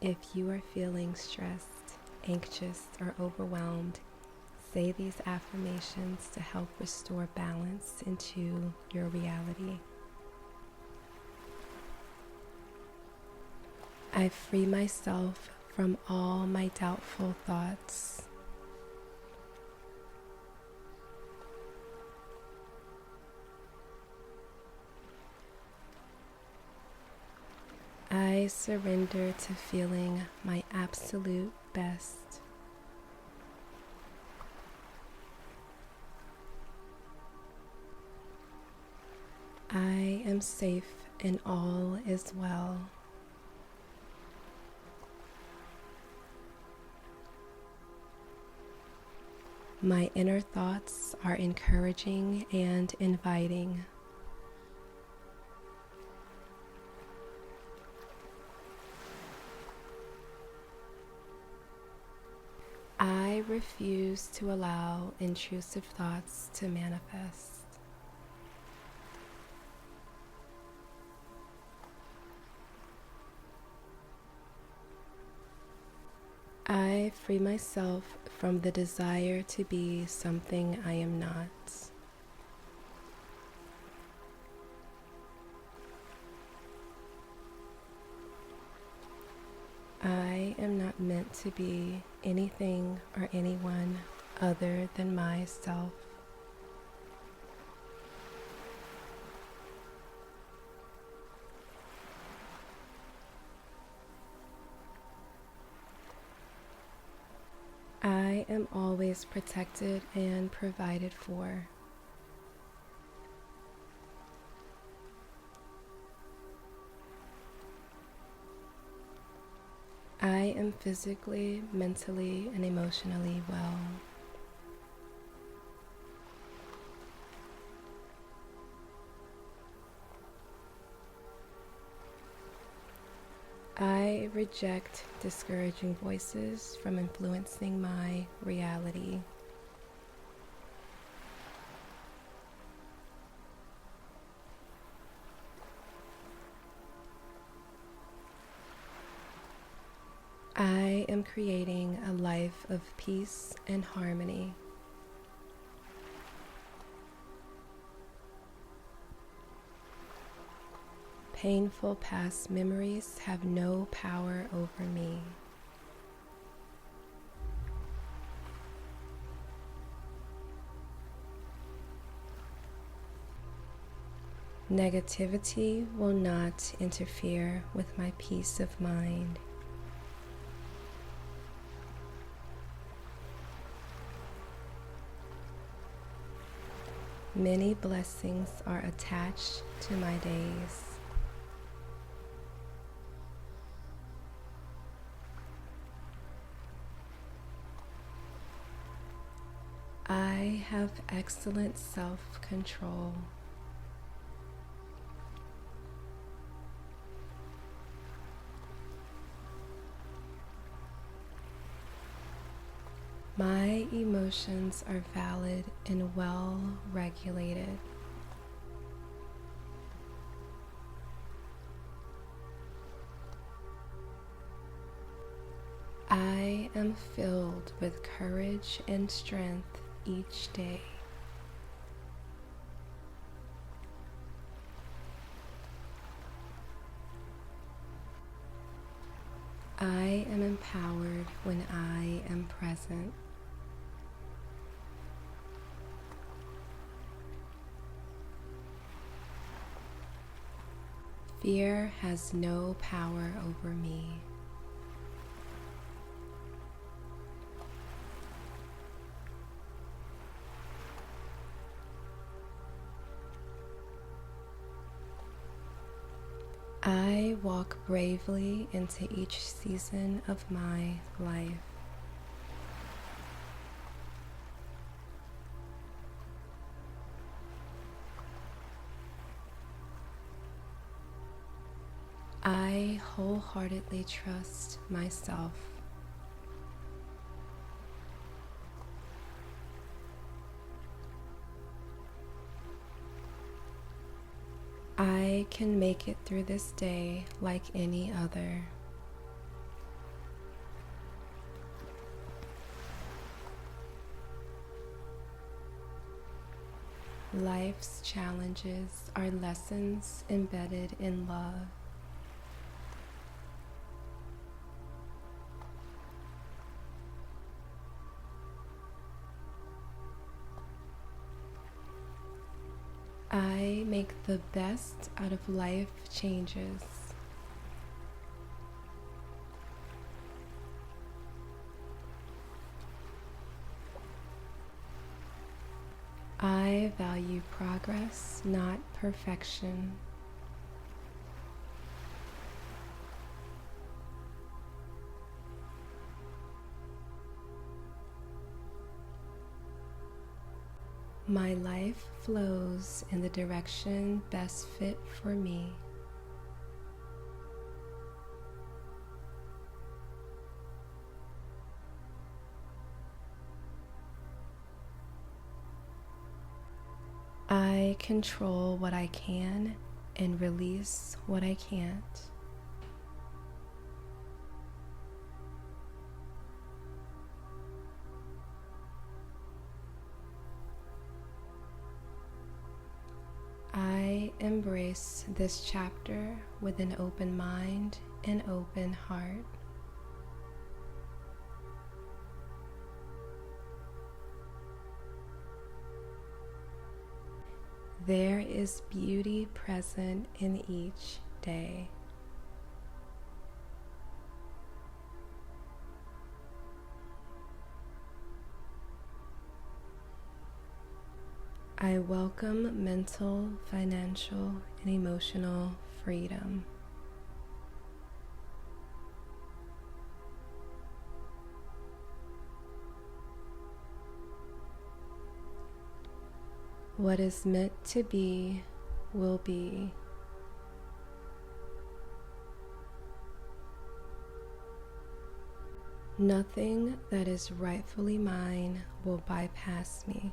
If you are feeling stressed, anxious, or overwhelmed, say these affirmations to help restore balance into your reality. I free myself from all my doubtful thoughts. I surrender to feeling my absolute best. I am safe and all is well. My inner thoughts are encouraging and inviting. I refuse to allow intrusive thoughts to manifest. I free myself from the desire to be something I am not. I am not meant to be anything or anyone other than myself. I am always protected and provided for. I am physically, mentally, and emotionally well. I reject discouraging voices from influencing my reality. I am creating a life of peace and harmony. Painful past memories have no power over me. Negativity will not interfere with my peace of mind. Many blessings are attached to my days. I have excellent self-control. My emotions are valid and well regulated. I am filled with courage and strength each day. I am empowered when I am present. Fear has no power over me. I walk bravely into each season of my life. I wholeheartedly trust myself. I can make it through this day like any other. Life's challenges are lessons embedded in love. I make the best out of life changes. I value progress, not perfection. My life flows in the direction best fit for me. I control what I can and release what I can't. I embrace this chapter with an open mind and open heart. There is beauty present in each day. I welcome mental, financial, and emotional freedom. What is meant to be will be. Nothing that is rightfully mine will bypass me.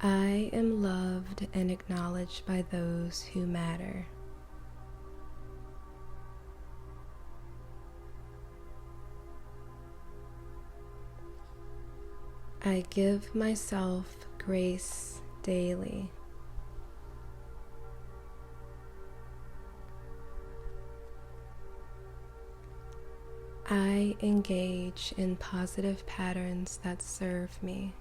I am loved and acknowledged by those who matter. I give myself grace daily. I engage in positive patterns that serve me.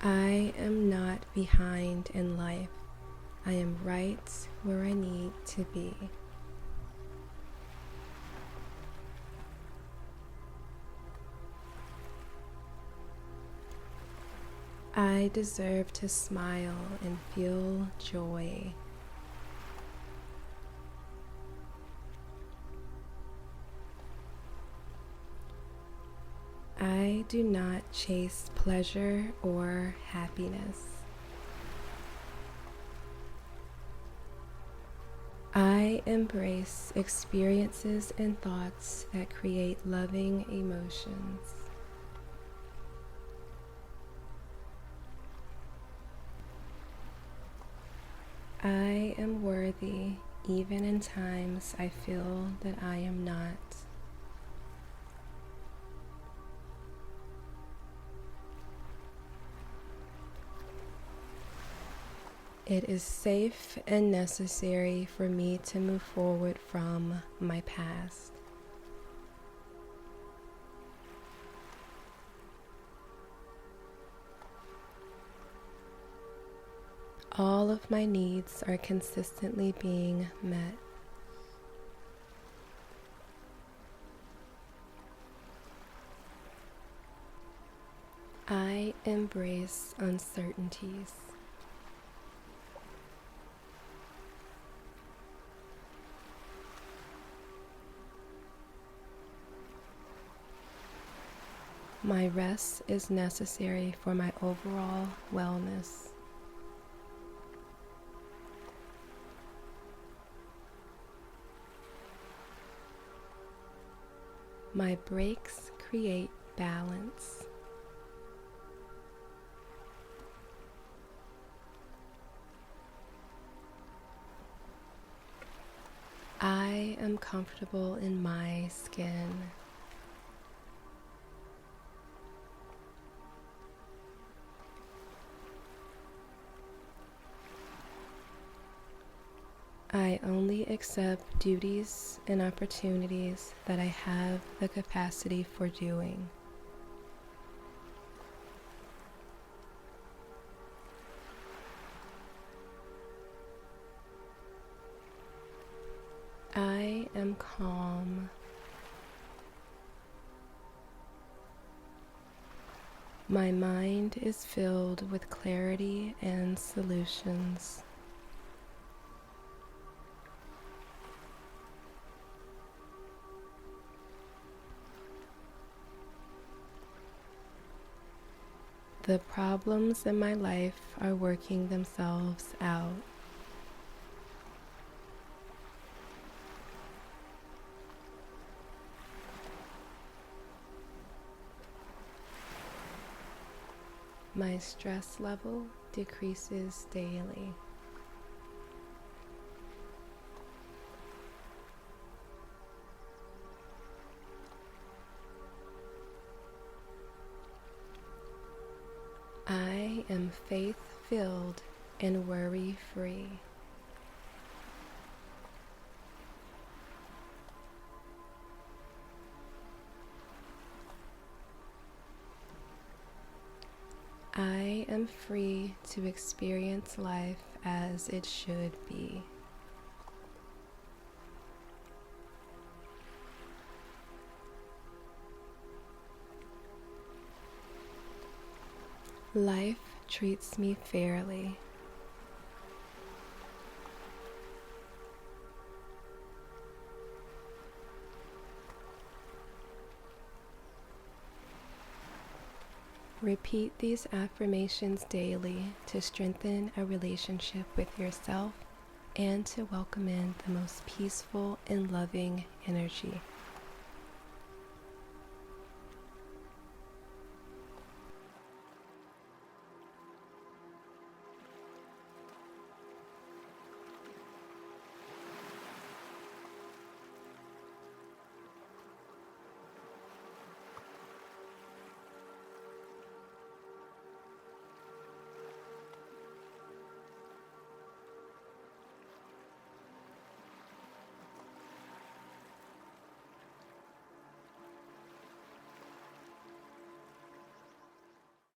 I am not behind in life. I am right where I need to be. I deserve to smile and feel joy. I do not chase pleasure or happiness. I embrace experiences and thoughts that create loving emotions. I am worthy even in times I feel that I am not. It is safe and necessary for me to move forward from my past. All of my needs are consistently being met. I embrace uncertainties. My rest is necessary for my overall wellness. My breaks create balance. I am comfortable in my skin. I only accept duties and opportunities that I have the capacity for doing. I am calm. My mind is filled with clarity and solutions. The problems in my life are working themselves out. My stress level decreases daily. I am faith-filled and worry-free. I am free to experience life as it should be. Life treats me fairly. Repeat these affirmations daily to strengthen a relationship with yourself and to welcome in the most peaceful and loving energy.